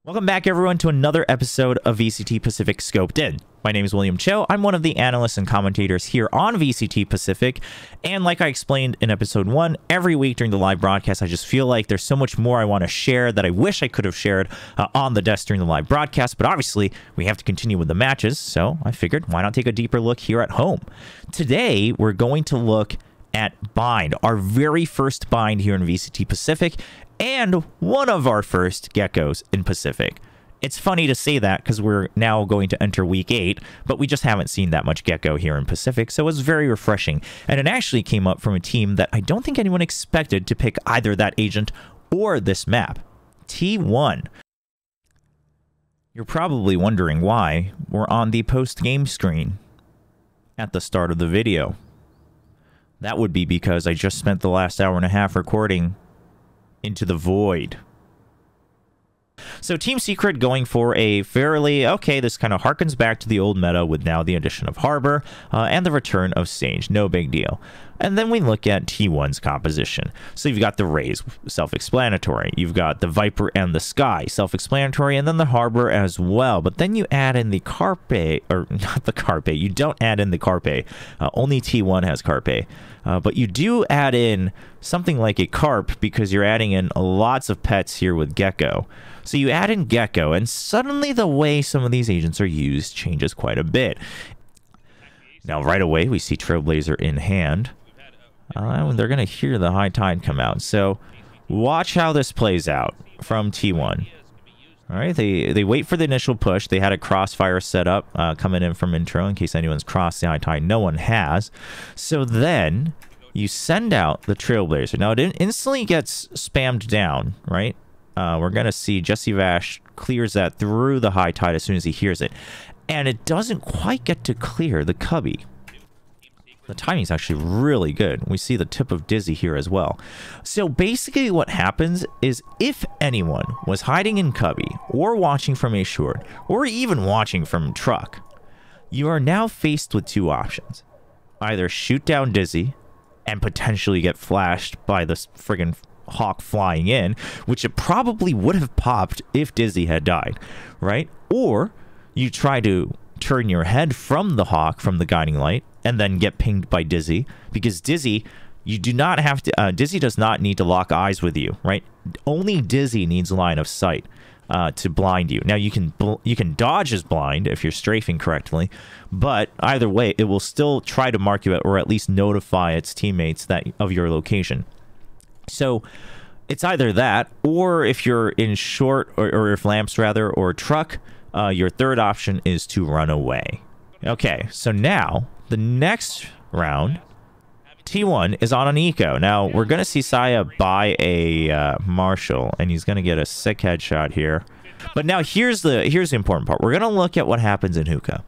Welcome back, everyone, to another episode of VCT Pacific Scoped In. My name is William Cho. I'm one of the analysts and commentators here on VCT Pacific. And like I explained in episode 1, every week during the live broadcast, I just feel like there's so much more I want to share that I wish I could have shared on the desk during the live broadcast. But obviously, we have to continue with the matches. So I figured, why not take a deeper look here at home? Today, we're going to look at Bind, our very first Bind here in VCT Pacific, and one of our first Gekkos in Pacific. It's funny to say that because we're now going to enter week 8, but we just haven't seen that much Gekko here in Pacific, so it's very refreshing. And it actually came up from a team that I don't think anyone expected to pick either that agent or this map, T1. You're probably wondering why we're on the post-game screen at the start of the video. That would be because I just spent the last hour and a half recording Into the Void. So Team Secret going for a fairly, okay, this kind of harkens back to the old meta with now the addition of Harbor and the return of Sage. No big deal. And then we look at T1's composition. So you've got the Rays, self-explanatory. You've got the Viper and the Sky, self-explanatory, and then the Harbor as well. But then you add in the Carpe, or not the Carpe, you don't add in the Carpe. Only T1 has Carpe. But you do add in something like a Carp because you're adding in lots of pets here with Gekko. So you add in Gekko, and suddenly the way some of these agents are used changes quite a bit. Now, right away, we see Trailblazer in hand. They're going to hear the high tide come out. So watch how this plays out from T1. All right, they wait for the initial push. They had a crossfire set up coming in from intro in case anyone's crossed the high tide. No one has. So then you send out the Trailblazer. Now, it instantly gets spammed down, right? We're going to see Jesse Vash clears that through the high tide as soon as he hears it. And it doesn't quite get to clear the Cubby. The timing is actually really good. We see the tip of Dizzy here as well. So basically what happens is if anyone was hiding in Cubby or watching from a short or even watching from truck, you are now faced with two options. Either shoot down Dizzy and potentially get flashed by this friggin' Hawk flying in, which it probably would have popped if Dizzy had died, right? Or you try to turn your head from the Hawk, from the guiding light, and then get pinged by Dizzy, because Dizzy, you do not have to, Dizzy does not need to lock eyes with you, right? Only Dizzy needs line of sight to blind you. Now, you can dodge his blind if you're strafing correctly, but either way, it will still try to mark you out, or at least notify its teammates that of your location. So it's either that, or if you're in short, or if lamps rather, or truck, your third option is to run away. Okay, so now the next round, T1 is on an eco. Now we're gonna see Saya buy a Marshall, and he's gonna get a sick headshot here. But now here's the important part. We're gonna look at what happens in hookah.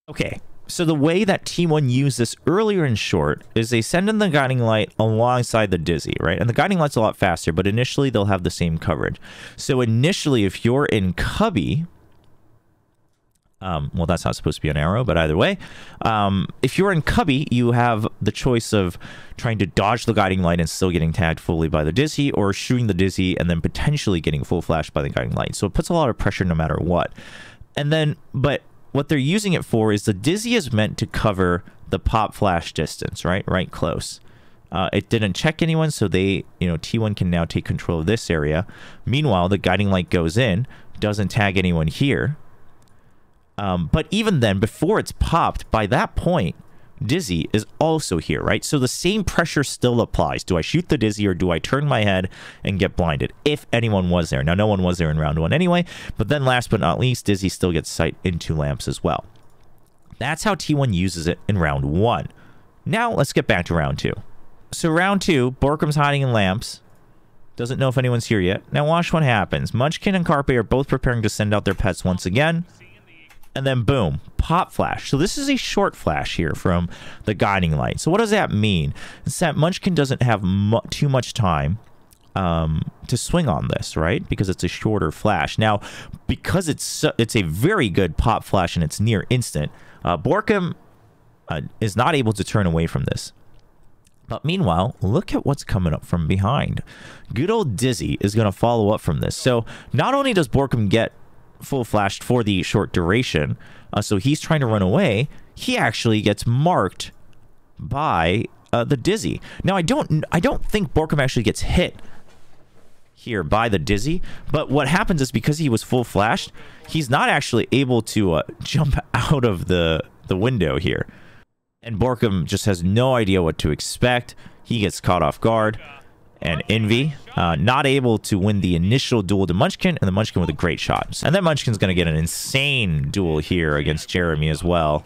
Okay. So the way that T1 used this earlier in short is they send in the guiding light alongside the Dizzy, right? And the guiding light's a lot faster, but initially they'll have the same coverage. So initially, if you're in Cubby, well, that's not supposed to be an arrow, but either way, if you're in Cubby, you have the choice of trying to dodge the guiding light and still getting tagged fully by the Dizzy, or shooting the Dizzy and then potentially getting full flashed by the guiding light. So it puts a lot of pressure no matter what. And then, but what they're using it for is the Dizzy is meant to cover the pop flash distance, right? Right close. It didn't check anyone, so they, T1 can now take control of this area. Meanwhile, the guiding light goes in, doesn't tag anyone here. But even then, before it's popped, by that point, Dizzy is also here, right? So the same pressure still applies. Do I shoot the Dizzy, or do I turn my head and get blinded? If anyone was there. Now, no one was there in round 1 anyway, but then last but not least, Dizzy still gets sight into lamps as well. That's how T1 uses it in round 1. Now, let's get back to round 2. So round 2, Borkum's hiding in lamps. Doesn't know if anyone's here yet. Now watch what happens. Munchkin and Carpe are both preparing to send out their pets once again. And then boom, pop flash. So this is a short flash here from the guiding light. So what does that mean? It's that Munchkin doesn't have too much time to swing on this, right? Because it's a shorter flash. Now, because it's a very good pop flash and it's near instant, Borkum is not able to turn away from this. But meanwhile, look at what's coming up from behind. Good old Dizzy is going to follow up from this. So not only does Borkum get full flashed for the short duration. So he's trying to run away. He actually gets marked by the Dizzy. Now, I don't think Borkum actually gets hit here by the Dizzy, but what happens is because he was full flashed, he's not actually able to jump out of the window here. And Borkum just has no idea what to expect. He gets caught off guard. And Envy, not able to win the initial duel to Munchkin, and the Munchkin with a great shot. And then Munchkin's going to get an insane duel here against Jeremy as well.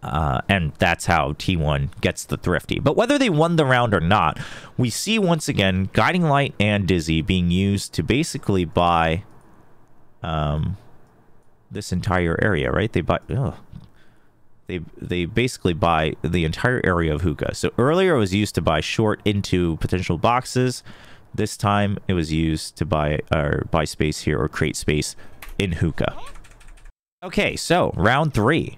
And that's how T1 gets the Thrifty. But whether they won the round or not, we see once again Guiding Light and Dizzy being used to basically buy this entire area, right? They buy... They basically buy the entire area of hookah. So earlier it was used to buy short into potential boxes. This time it was used to buy space here or create space in hookah. Okay, so round 3.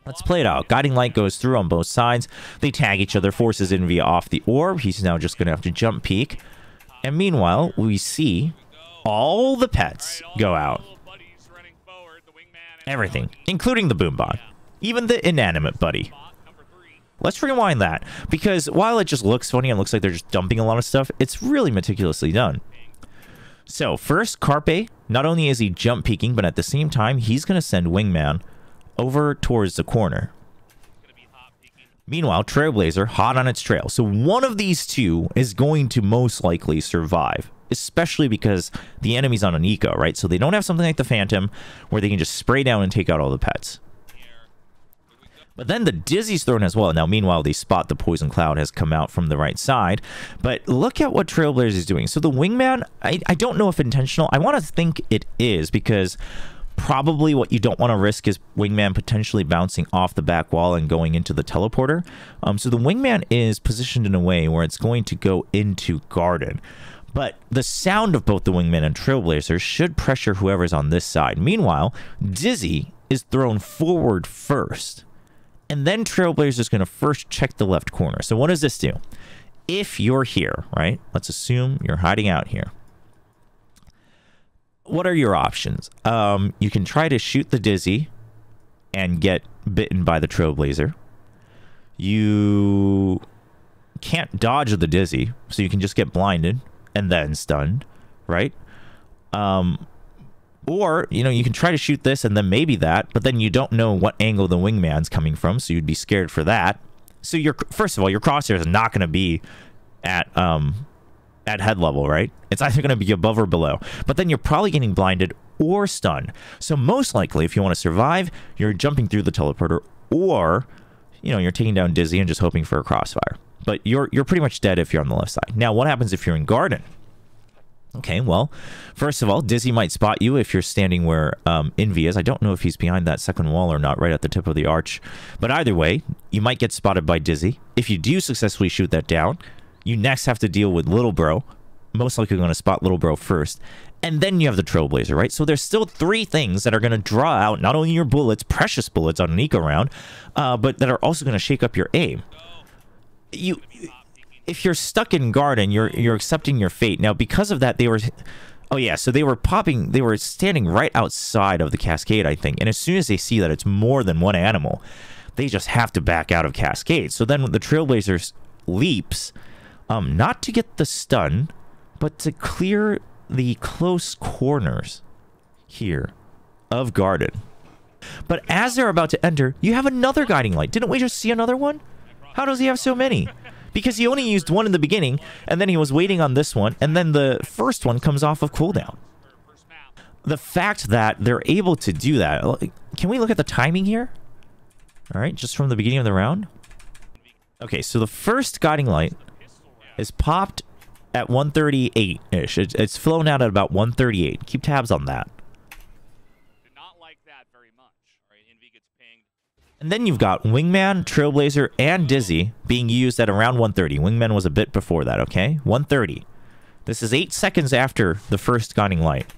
Let's play it out. Guiding Light goes through on both sides. They tag each other, forces Envy off the orb. He's now just going to have to jump peek. And meanwhile, we see all the pets go out. Everything, including the Boombot. Even the inanimate buddy. Let's rewind that, because while it just looks funny and looks like they're just dumping a lot of stuff, it's really meticulously done. So first, Carpe, not only is he jump peeking, but at the same time, he's going to send Wingman over towards the corner. Meanwhile, Trailblazer, hot on its trail. So one of these two is going to most likely survive, especially because the enemy's on an eco, right? So they don't have something like the Phantom where they can just spray down and take out all the pets. But then the Dizzy's thrown as well. Now, meanwhile, they spot the Poison Cloud has come out from the right side. But look at what Trailblazer is doing. So the Wingman, I don't know if intentional. I want to think it is, because probably what you don't want to risk is Wingman potentially bouncing off the back wall and going into the teleporter. So the Wingman is positioned in a way where it's going to go into Garden. But the sound of both the Wingman and Trailblazer should pressure whoever's on this side. Meanwhile, Dizzy is thrown forward first. And then Trailblazer is going to first check the left corner. So what does this do? If you're here, right? Let's assume you're hiding out here. What are your options? You can try to shoot the Dizzy and get bitten by the Trailblazer. You can't dodge the Dizzy, so you can just get blinded and then stunned, right? Or, you know, you can try to shoot this and then maybe that, but then you don't know what angle the Wingman's coming from, so you'd be scared for that. So first of all, your crosshair is not going to be at head level, right? It's either going to be above or below. But then you're probably getting blinded or stunned. So most likely, if you want to survive, you're jumping through the teleporter, or, you know, you're taking down Dizzy and just hoping for a crossfire. But you're pretty much dead if you're on the left side. Now, what happens if you're in Garden? Okay, well, first of all, Dizzy might spot you if you're standing where Envy is. I don't know if he's behind that second wall or not, right at the tip of the arch. But either way, you might get spotted by Dizzy. If you do successfully shoot that down, you next have to deal with Little Bro. Most likely going to spot Little Bro first. And then you have the Trailblazer, right? So there's still 3 things that are going to draw out not only your bullets, precious bullets on an eco round, but that are also going to shake up your aim. If you're stuck in Garden, you're accepting your fate. Now, because of that, they were... Oh, yeah, so they were standing right outside of the Cascade, I think. And as soon as they see that it's more than one animal, they just have to back out of Cascade. So then the Trailblazer leaps, not to get the stun, but to clear the close corners here of Garden. But as they're about to enter, you have another Guiding Light. Didn't we just see another one? How does he have so many? Because he only used one in the beginning, and then he was waiting on this one, and then the first one comes off of cooldown. The fact that they're able to do that... Can we look at the timing here? Alright, just from the beginning of the round. Okay, so the first Guiding Light is popped at 138-ish. It's flown out at about 138. Keep tabs on that. And then you've got Wingman, Trailblazer, and Dizzy being used at around 130. Wingman was a bit before that, okay? 130. This is 8 seconds after the first Guiding Light.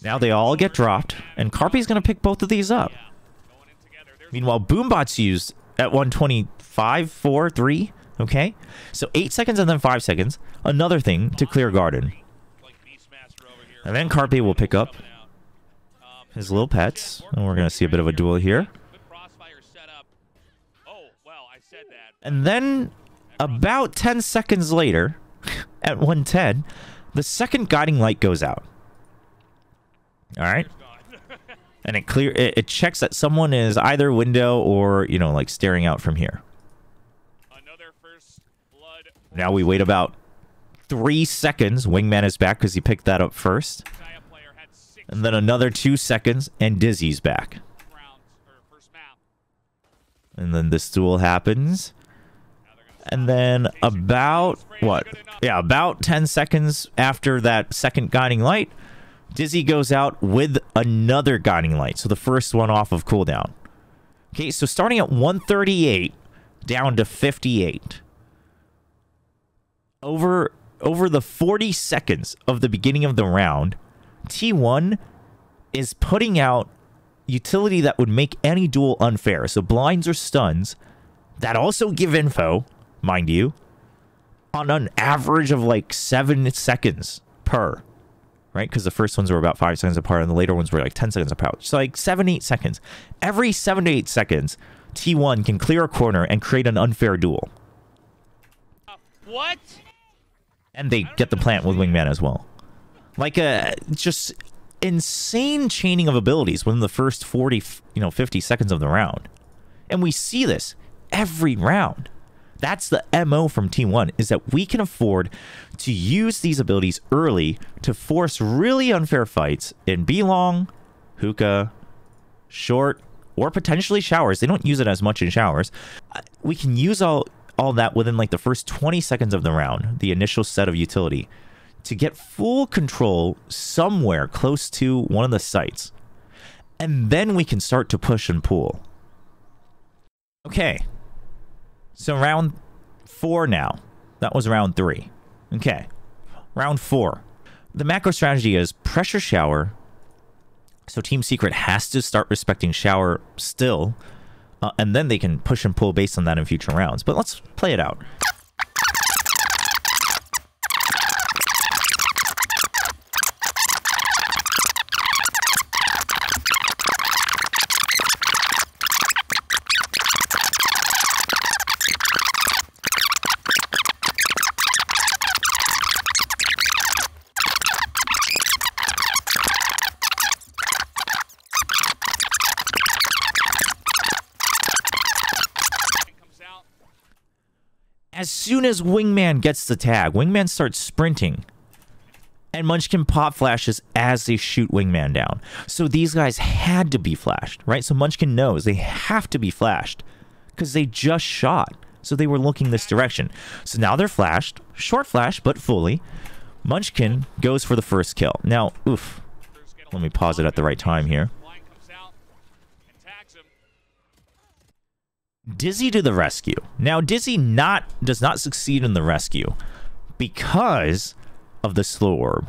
Now they all get dropped, and Carpe's going to pick both of these up. Meanwhile, Boombot's used at 125, 4, 3, okay? So 8 seconds and then 5 seconds. Another thing to clear Garden. And then Carpe will pick up his little pets. And we're going to see a bit of a duel here. And then about 10 seconds later, at 110, the second guiding light goes out. All right. And it checks that someone is either window or, you know, like staring out from here. Now we wait about 3 seconds. Wingman is back because he picked that up first. And then another 2 seconds and Dizzy's back. And then this duel happens. And then about, what? Yeah, about 10 seconds after that second guiding light, Dizzy goes out with another guiding light. So the first one off of cooldown. Okay, so starting at 138 down to 58. Over the 40 seconds of the beginning of the round, T1 is putting out utility that would make any duel unfair. So blinds or stuns that also give info, mind you, on an average of like 7 seconds per, right? Because the first ones were about 5 seconds apart and the later ones were like 10 seconds apart. So like 7-8 seconds. Every 7 to 8 seconds, T1 can clear a corner and create an unfair duel. What? And they get the plant with Wingman as well. Like a just insane chaining of abilities within the first 40, 50 seconds of the round. And we see this every round. That's the MO from T1, is that we can afford to use these abilities early to force really unfair fights in B-Long, Hookah, Short, or potentially Showers. They don't use it as much in Showers. We can use all that within like the first 20 seconds of the round, the initial set of utility, to get full control somewhere close to one of the sites. And then we can start to push and pull. Okay. So round 4 now. That was round 3. Okay. Round 4. The macro strategy is pressure Shower. So Team Secret has to start respecting Shower still. And then they can push and pull based on that in future rounds. But let's play it out. As soon as Wingman gets the tag, Wingman starts sprinting. And Munchkin pop flashes as they shoot Wingman down. So these guys had to be flashed, right? So Munchkin knows they have to be flashed because they just shot. So they were looking this direction. So now they're flashed. Short flash, but fully. Munchkin goes for the first kill. Now, oof. Let me pause it at the right time here. Dizzy to the rescue. Now, Dizzy does not succeed in the rescue because of the slow orb.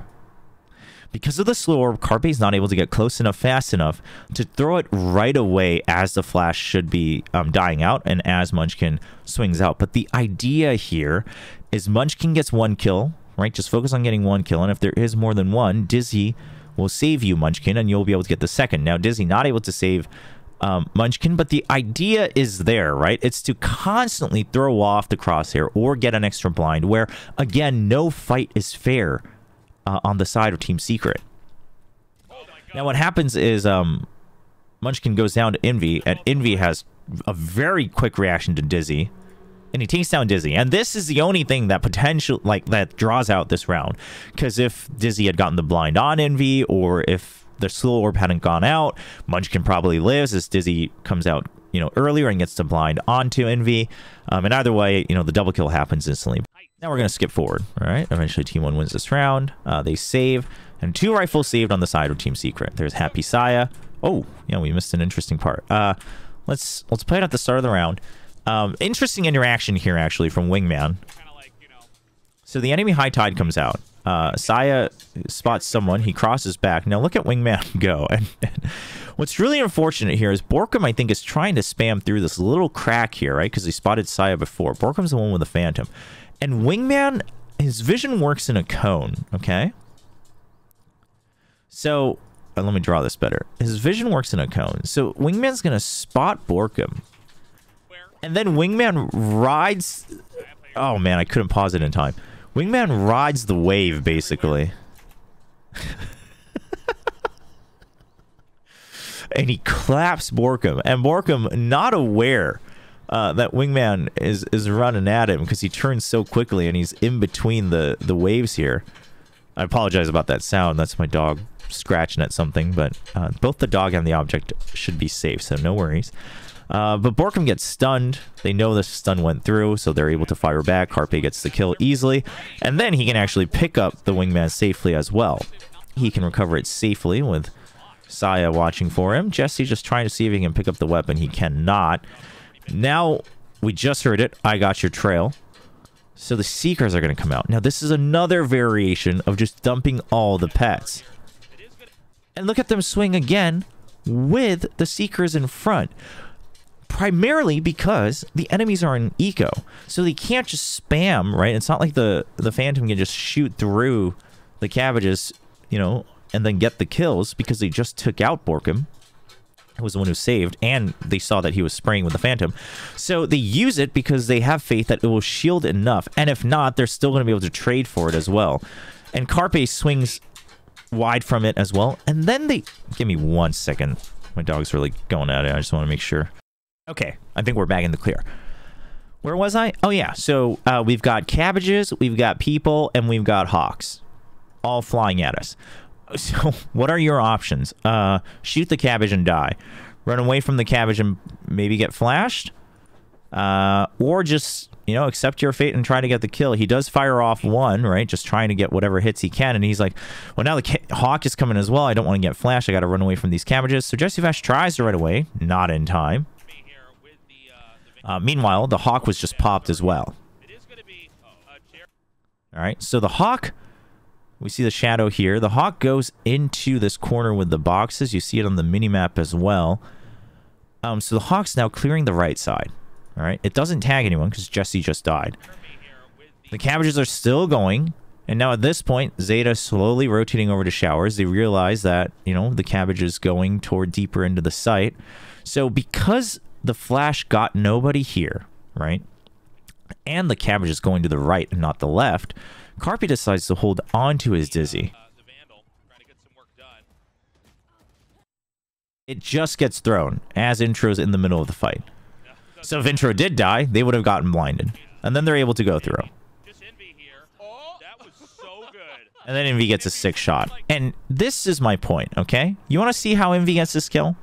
Because of the slow orb, Carpe's not able to get close enough, fast enough to throw it right away as the flash should be dying out and as Munchkin swings out. But the idea here is Munchkin gets 1 kill, right? Just focus on getting 1 kill. And if there is more than 1, Dizzy will save you, Munchkin, and you'll be able to get the second. Now, Dizzy not able to save Munchkin, but the idea is there, right? It's to constantly throw off the crosshair or get an extra blind where, again, no fight is fair on the side of Team Secret. Now, what happens is Munchkin goes down to Envy, and Envy has a very quick reaction to Dizzy, and he takes down Dizzy. And this is the only thing that that draws out this round, because if Dizzy had gotten the blind on Envy, or if the slow orb hadn't gone out, Munchkin probably lives as Dizzy comes out, earlier and gets the blind onto Envy. And either way, the double kill happens instantly. Now we're going to skip forward, all right? Eventually, T1 wins this round. They save, and 2 rifles saved on the side of Team Secret. There's Happy Saya. Oh, yeah, we missed an interesting part. Let's play it at the start of the round. Interesting interaction here, actually, from Wingman. So the enemy High Tide comes out. Saya spots someone. He crosses back. Now look at Wingman go. And what's really unfortunate here is Borkum, I think, is trying to spam through this little crack here, right? Because he spotted Saya before. Borkum's the one with the Phantom. And Wingman, his vision works in a cone, okay? So, let me draw this better. His vision works in a cone. So, Wingman's going to spot Borkum. And then Wingman rides... Oh, man, I couldn't pause it in time. Wingman rides the wave, basically. And he claps Borkum. And Borkum, not aware that Wingman is running at him because he turns so quickly and he's in between the waves here. I apologize about that sound. That's my dog scratching at something. But both the dog and the object should be safe, so no worries. But Borkum gets stunned. They know the stun went through, so they're able to fire back. Carpe gets the kill easily. And then he can actually pick up the Wingman safely as well. He can recover it safely with Saya watching for him. Jesse just trying to see if he can pick up the weapon. He cannot. Now, we just heard it. I got your trail. So the Seekers are going to come out. Now, this is another variation of just dumping all the pets. And look at them swing again with the Seekers in front. Primarily because the enemies are in eco. So they can't just spam, right? It's not like the Phantom can just shoot through the cabbages, you know, and then get the kills because they just took out Borkum. Who was the one who saved, and they saw that he was spraying with the Phantom. So they use it because they have faith that it will shield enough. And if not, they're still going to be able to trade for it as well. And Carpe swings wide from it as well. And then they... Give me 1 second. My dog's really going at it. I just want to make sure. Okay, I think we're back in the clear. Where was I? Oh, yeah. So we've got cabbages, we've got people, and we've got hawks. All flying at us. So, what are your options? Shoot the cabbage and die. Run away from the cabbage and maybe get flashed? Or just, you know, accept your fate and try to get the kill. He does fire off one, right? Just trying to get whatever hits he can. And he's like, well, now the hawk is coming as well. I don't want to get flashed. I got to run away from these cabbages. So, Jesse Vash tries to run away. Not in time. Meanwhile, the hawk was just popped as well. Alright, so the hawk... We see the shadow here. The hawk goes into this corner with the boxes. You see it on the minimap as well. So the hawk's now clearing the right side. All right. It doesn't tag anyone because Jesse just died. The cabbages are still going. And now at this point, Zeta slowly rotating over to showers. They realize that, you know, the cabbage is going toward deeper into the site. So because the flash got nobody here, right? And the cabbage is going to the right and not the left... Carpe decides to hold on to his Dizzy. It just gets thrown as Intro's in the middle of the fight. So if Intro did die, they would have gotten blinded. And then they're able to go through. And then Envy gets a 6th shot. And this is my point, okay? You want to see how Envy gets this kill?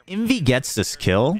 Envy gets this kill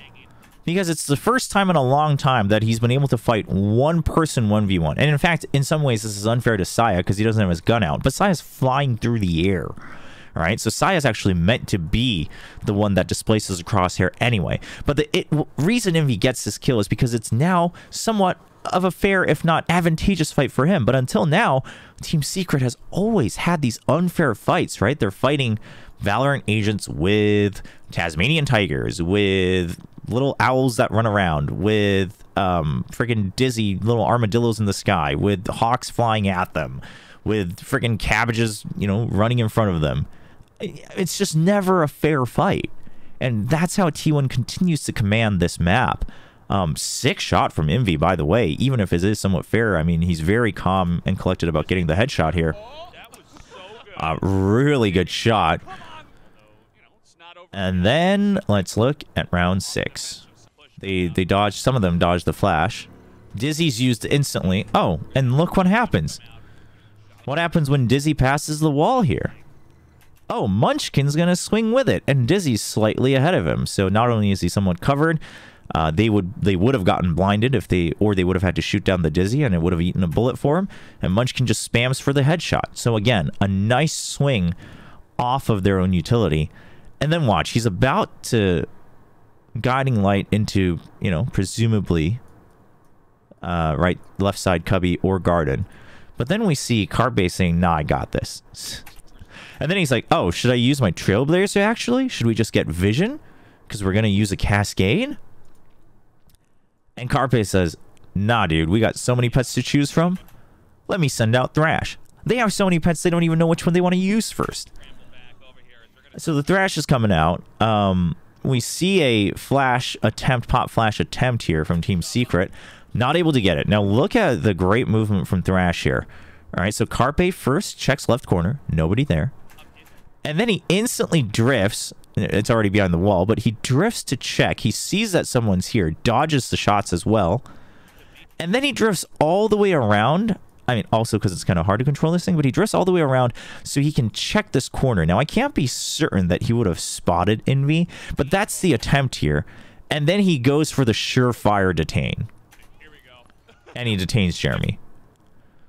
because it's the first time in a long time that he's been able to fight one person 1v1. And in fact, in some ways, this is unfair to Saya because he doesn't have his gun out. But Saya's flying through the air. All right, so Saya's actually meant to be the one that displaces the crosshair anyway. But the reason Envy gets this kill is because it's now somewhat of a fair, if not advantageous fight for him. But until now, Team Secret has always had these unfair fights, right? They're fighting Valorant agents with Tasmanian tigers, with little owls that run around, with freaking dizzy little armadillos in the sky, with hawks flying at them, with freaking cabbages, you know, running in front of them. It's just never a fair fight. And that's how T1 continues to command this map. 6th shot from Envy, by the way, even if it is somewhat fair. I mean, he's very calm and collected about getting the headshot here. Really good shot. And then let's look at round 6. They dodged, some of them dodged the flash. Dizzy's used instantly. Oh, and look what happens. What happens when Dizzy passes the wall here? Oh, Munchkin's gonna swing with it, and Dizzy's slightly ahead of him. So not only is he somewhat covered, they would have gotten blinded if they would have had to shoot down the Dizzy, and it would have eaten a bullet for him. And Munchkin just spams for the headshot. So again, a nice swing off of their own utility. And then watch, he's about to guiding light into, you know, presumably right, left side cubby or garden. But then we see Carpe saying, nah, I got this. And then he's like, oh, should I use my Trailblazer actually? Should we just get vision? Because we're going to use a cascade? And Carpe says, nah, dude, we got so many pets to choose from. Let me send out Thrash. They have so many pets, they don't even know which one they want to use first. So the Thrash is coming out. We see a flash attempt, pop flash attempt here from Team Secret. Not able to get it. Now look at the great movement from Thrash here. All right, so Carpe first checks left corner. Nobody there. And then he instantly drifts. It's already behind the wall, but he drifts to check. He sees that someone's here, dodges the shots as well. And then he drifts all the way around. I mean, also because it's kind of hard to control this thing, but he drifts all the way around so he can check this corner. Now, I can't be certain that he would have spotted Envy, but that's the attempt here. And then he goes for the surefire detain. And he detains Jeremy.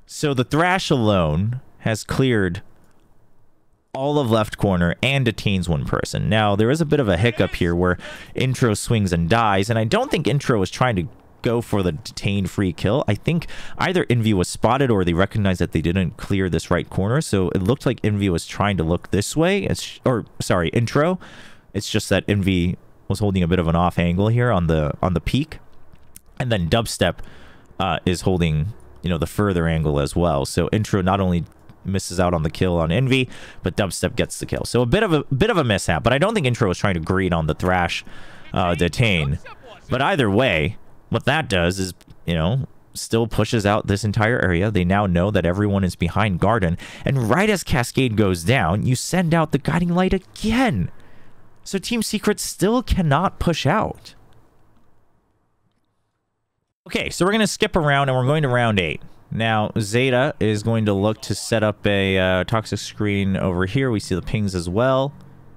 So the Thrash alone has cleared all of left corner and detains one person. Now, there is a bit of a hiccup here where Intro swings and dies, and I don't think Intro was trying to go for the detained free kill. I think either Envy was spotted or they recognized that they didn't clear this right corner, so it looked like Envy was trying to look this way. Sorry, Intro. It's just that Envy was holding a bit of an off angle here on the peak, and then Dubstep is holding, you know, the further angle as well. So Intro not only misses out on the kill on Envy, but Dubstep gets the kill. So a bit of a mishap, but I don't think Intro was trying to greed on the Thrash detain. But either way, what that does is, you know, still pushes out this entire area. They now know that everyone is behind Garden, and right as Cascade goes down, you send out the Guiding Light again. So Team Secret still cannot push out. Okay, so we're going to skip around and we're going to round 8. Now, Zeta is going to look to set up a toxic screen over here. We see the pings as well.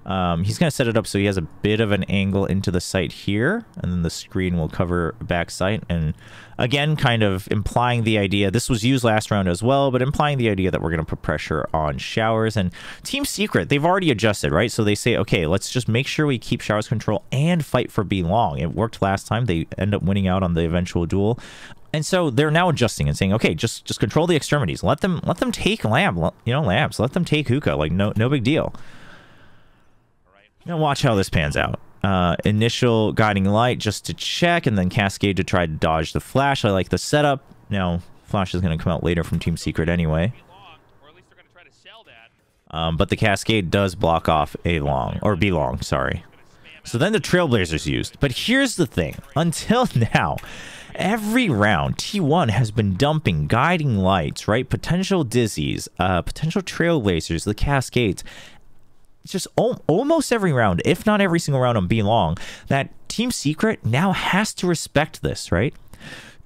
He's going to set it up so he has a bit of an angle into the site here, and then the screen will cover back site. And again, kind of implying the idea, this was used last round as well, but implying the idea that we're going to put pressure on Showers. And Team Secret, they've already adjusted, right? So they say, okay, let's just make sure we keep Showers control and fight for B long. It worked last time. They end up winning out on the eventual duel. And so they're now adjusting and saying, okay, just control the extremities. Let them take Lamb, you know, Labs. Let them take Hookah. Like, no big deal. Now watch how this pans out. Initial Guiding Light just to check, and then Cascade to try to dodge the Flash. I like the setup. Now, Flash is going to come out later from Team Secret anyway. But the Cascade does block off A long, or B long, sorry. So then the Trailblazers used. But here's the thing. Until now, every round, T1 has been dumping Guiding Lights, right? Potential Dizzies, potential Trailblazers, the Cascades. Just almost every round, if not every single round on B long, that Team Secret now has to respect this, right?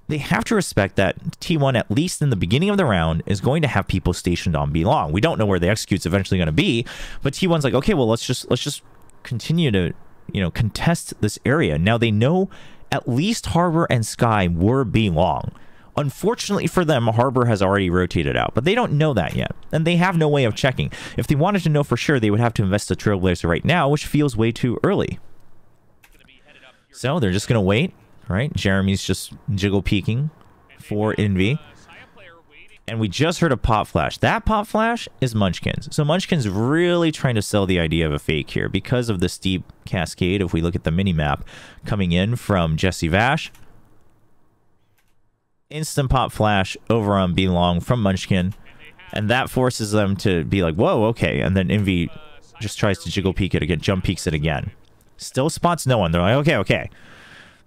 They have to respect that T1, at least in the beginning of the round, is going to have people stationed on B long. We don't know where the execute's eventually going to be, but T1's like, okay, well, let's just continue to, you know, contest this area. Now they know at least Harbor and Sky were B long. Unfortunately for them, Harbor has already rotated out, but they don't know that yet, and they have no way of checking. If they wanted to know for sure, they would have to invest the Trailblazer right now, which feels way too early. So they're just going to wait, right? Jeremy's just jiggle peeking for Envy. And we just heard a pop flash. That pop flash is Munchkin's. So Munchkin's really trying to sell the idea of a fake here because of the steep cascade. If we look at the mini-map coming in from Jesse Vash. Instant pop flash over on B long from Munchkin, and that forces them to be like, whoa, okay. And then Envy just tries to jiggle peek it again, jump peeks it again. Still spots no one. They're like, okay.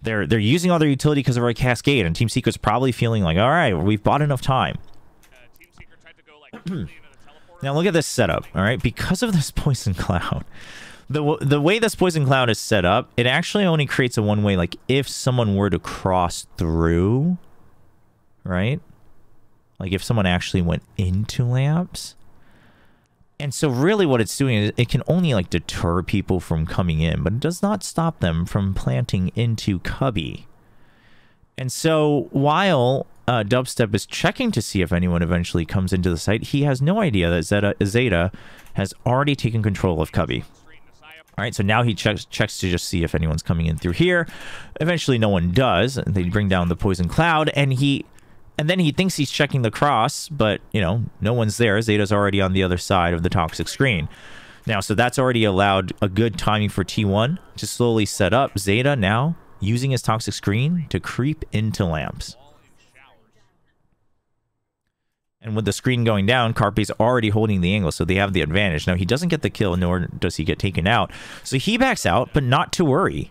They're using all their utility because of our cascade, and Team Secret's probably feeling like, all right, we've bought enough time. Now look at this setup, all right? Because of this poison cloud, the way this poison cloud is set up, it actually only creates a one-way, like if someone were to cross through, right? Like if someone actually went into lamps. And so really what it's doing is it can only like deter people from coming in, but it does not stop them from planting into Cubby. And so while Dubstep is checking to see if anyone eventually comes into the site, he has no idea that Zeta has already taken control of Cubby. All right, so now he checks to just see if anyone's coming in through here. Eventually no one does. They bring down the poison cloud, and then he thinks he's checking the cross, but, you know, no one's there. Zeta's already on the other side of the toxic screen. Now, so that's already allowed a good timing for T1 to slowly set up. Zeta now using his toxic screen to creep into lamps. And with the screen going down, Carpe's already holding the angle, so they have the advantage. Now, he doesn't get the kill, nor does he get taken out. So he backs out, but not to worry.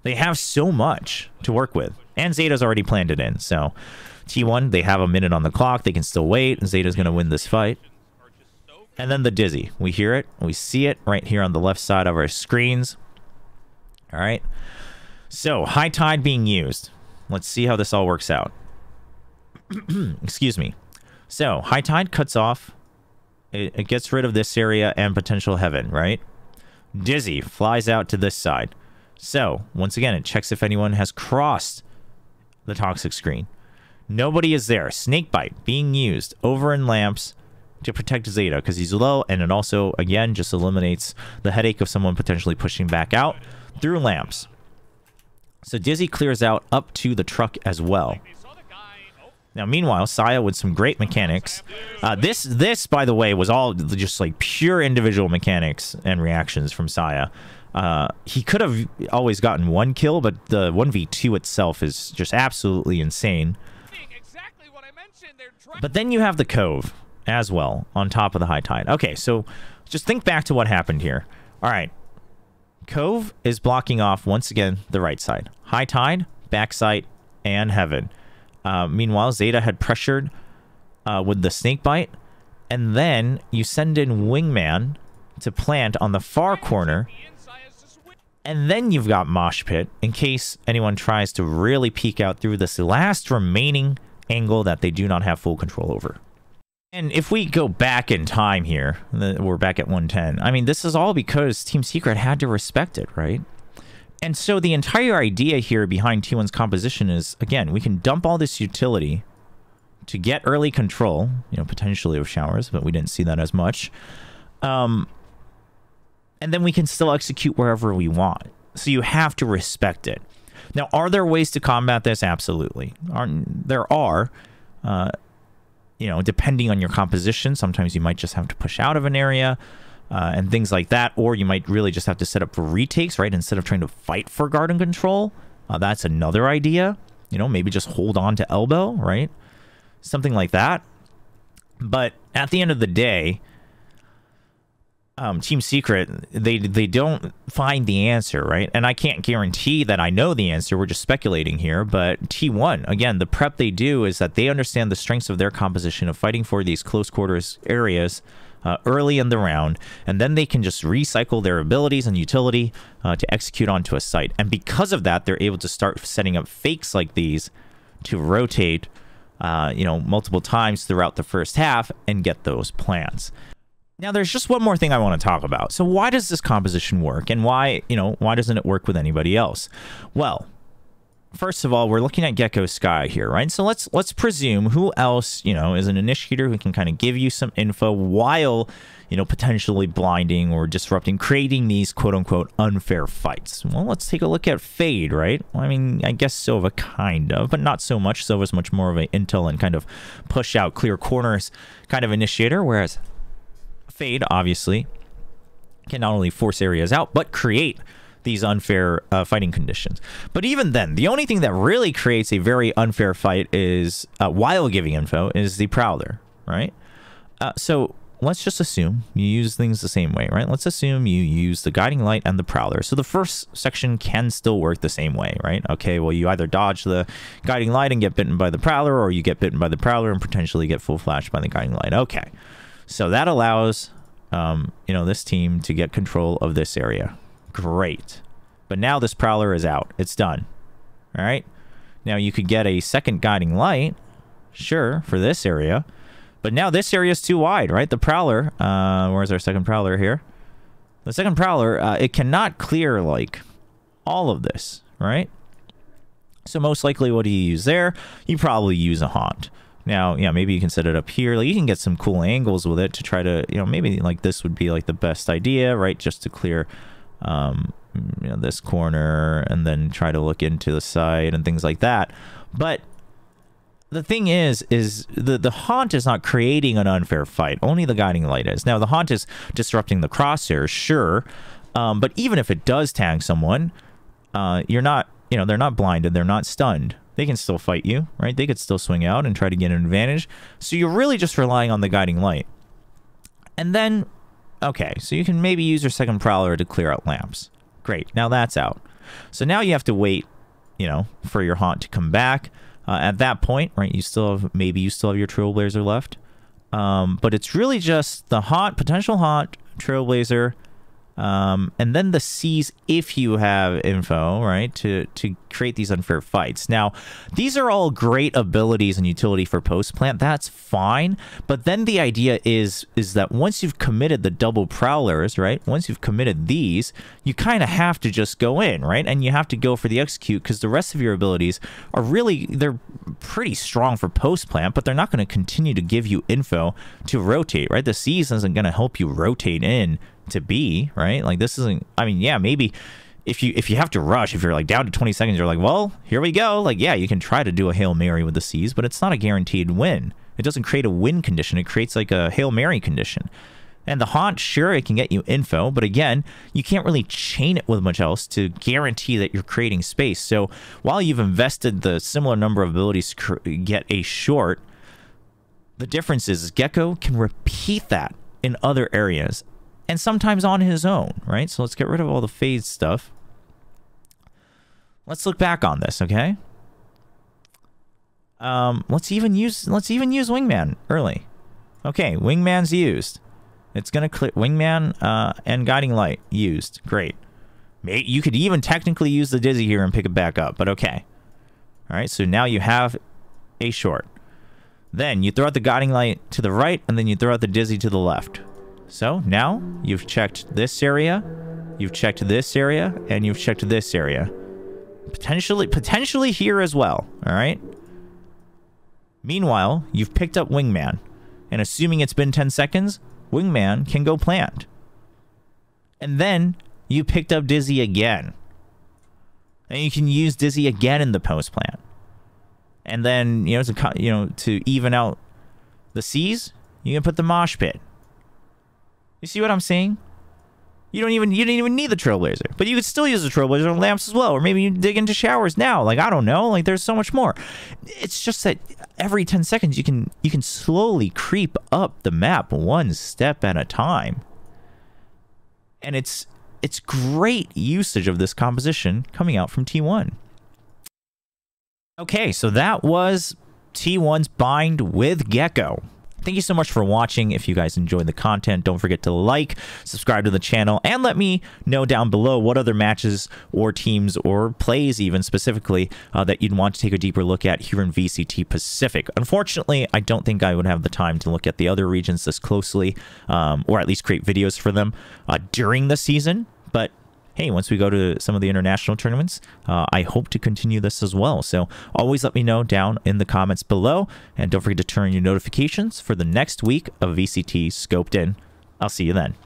They have so much to work with. And Zeta's already planned it in, so T1, they have a minute on the clock. They can still wait, and Zeta's going to win this fight. And then the Dizzy. We hear it. We see it right here on the left side of our screens. All right. So, High Tide being used. Let's see how this all works out. Excuse me. So, High Tide cuts off. It gets rid of this area and potential heaven, right? Dizzy flies out to this side. So, once again, it checks if anyone has crossed the toxic screen. Nobody is there. Snakebite being used over in lamps to protect Zeta because he's low, and it also, again, just eliminates the headache of someone potentially pushing back out through lamps. So, Dizzy clears out up to the truck as well. Now, meanwhile, Saya with some great mechanics. This, by the way, was all just like pure individual mechanics and reactions from Saya. He could have always gotten one kill, but the 1v2 itself is just absolutely insane. But then you have the Cove as well on top of the High Tide. Okay, so just think back to what happened here. All right. Cove is blocking off, once again, the right side. High Tide, backside, and heaven. Meanwhile, Zeta had pressured with the Snakebite. And then you send in Wingman to plant on the far corner. And then you've got Mosh Pit in case anyone tries to really peek out through this last remaining angle that they do not have full control over. And if we go back in time here, we're back at 110. I mean, this is all because Team Secret had to respect it, right? And so the entire idea here behind T1's composition is, again, we can dump all this utility to get early control, you know, potentially of showers, but we didn't see that as much. And then we can still execute wherever we want. So you have to respect it. Now, are there ways to combat this? Absolutely. There are. You know, depending on your composition, sometimes you might just have to push out of an area and things like that. Or you might really just have to set up for retakes, right? Instead of trying to fight for garden control. That's another idea. You know, maybe just hold on to elbow, right? Something like that. But at the end of the day, Team Secret, they don't find the answer, right? And I can't guarantee that I know the answer. We're just speculating here. But T1, again, the prep they do is that they understand the strengths of their composition of fighting for these close quarters areas early in the round. And then they can just recycle their abilities and utility to execute onto a site. And because of that, they're able to start setting up fakes like these to rotate, you know, multiple times throughout the first half and get those plants. Now, there's just one more thing I want to talk about. So why does this composition work? And why, you know, why doesn't it work with anybody else? Well, first of all, we're looking at Gekko Sky here, right? So let's presume who else, you know, is an initiator who can kind of give you some info while, you know, potentially blinding or disrupting, creating these quote-unquote unfair fights. Well, let's take a look at Fade, right? Well, I mean, I guess Sova kind of, but not so much. Sova's much more of an intel and kind of push out clear corners kind of initiator, whereas Fade, obviously, can not only force areas out, but create these unfair fighting conditions. But even then, the only thing that really creates a very unfair fight is, while giving info, is the Prowler, right? So let's just assume you use things the same way, right? Let's assume you use the Guiding Light and the Prowler. So the first section can still work the same way, right? Okay, well, you either dodge the Guiding Light and get bitten by the Prowler, or you get bitten by the Prowler and potentially get full flashed by the Guiding Light. Okay. So that allows, you know, this team to get control of this area. Great. But now this Prowler is out. It's done. All right. Now you could get a second Guiding Light, sure, for this area. But now this area is too wide, right? The Prowler, where's our second Prowler here? The second Prowler, it cannot clear, like, all of this, right? So most likely what do you use there? You probably use a Haunt. Now, yeah, maybe you can set it up here. Like, you can get some cool angles with it to try to, you know, maybe like this would be like the best idea, right? Just to clear, you know, this corner and then try to look into the side and things like that. But the thing is the Haunt is not creating an unfair fight. Only the Guiding Light is. Now, the Haunt is disrupting the crosshairs, sure. But even if it does tag someone, you're not, you know, they're not blinded. They're not stunned. they can still fight you, right? They could still swing out and try to get an advantage. So you're really just relying on the guiding light. And then, okay, so you can maybe use your second prowler to clear out lamps. Great, now that's out. So now you have to wait, you know, for your haunt to come back. At that point, right, you still have, maybe you still have your Trailblazer left. But it's really just the haunt, potential haunt, Trailblazer, and then the C's if you have info, right, to create these unfair fights. Now, these are all great abilities and utility for post-plant. That's fine. But then the idea is that once you've committed the double prowlers, right, once you've committed these, you kind of have to just go in, right? And you have to go for the execute because the rest of your abilities are really, they're pretty strong for post-plant, but they're not going to continue to give you info to rotate, right? The C's isn't going to help you rotate in to B, right? Like this isn't, I mean, yeah, maybe if you have to rush, if you're like down to 20 seconds, you're like, well, here we go. Like, yeah, you can try to do a Hail Mary with the C's, but it's not a guaranteed win. It doesn't create a win condition. It creates like a Hail Mary condition. And the haunt, sure, it can get you info, but again, you can't really chain it with much else to guarantee that you're creating space. So while you've invested the similar number of abilities to get a short, the difference is Gekko can repeat that in other areas. And sometimes on his own, right? So let's get rid of all the phase stuff. Let's look back on this, okay? Let's even use Wingman early. Okay, Wingman's used. It's gonna click Wingman and Guiding Light used. Great. You could even technically use the Dizzy here and pick it back up, but okay. All right, so now you have a short. Then you throw out the Guiding Light to the right, and then you throw out the Dizzy to the left. So now you've checked this area, you've checked this area, and you've checked this area. Potentially here as well, all right? Meanwhile, you've picked up Wingman, and assuming it's been 10 seconds, Wingman can go plant. And then you picked up Dizzy again. And you can use Dizzy again in the post plant. And then, to even out the C's, you can put the Mosh Pit. You see what I'm saying? You didn't even need the Trailblazer, but you could still use the Trailblazer on lamps as well, or maybe you dig into showers now. Like, I don't know. Like, there's so much more. It's just that every 10 seconds you can slowly creep up the map one step at a time, and it's great usage of this composition coming out from T1. Okay, so that was T1's Bind with Gekko. Thank you so much for watching. If you guys enjoyed the content, don't forget to like, subscribe to the channel, and let me know down below what other matches or teams or plays even specifically that you'd want to take a deeper look at here in VCT Pacific. Unfortunately, I don't think I would have the time to look at the other regions this closely, or at least create videos for them during the season, but hey, once we go to some of the international tournaments, I hope to continue this as well. So always let me know down in the comments below. And don't forget to turn on your notifications for the next week of VCT Scoped In. I'll see you then.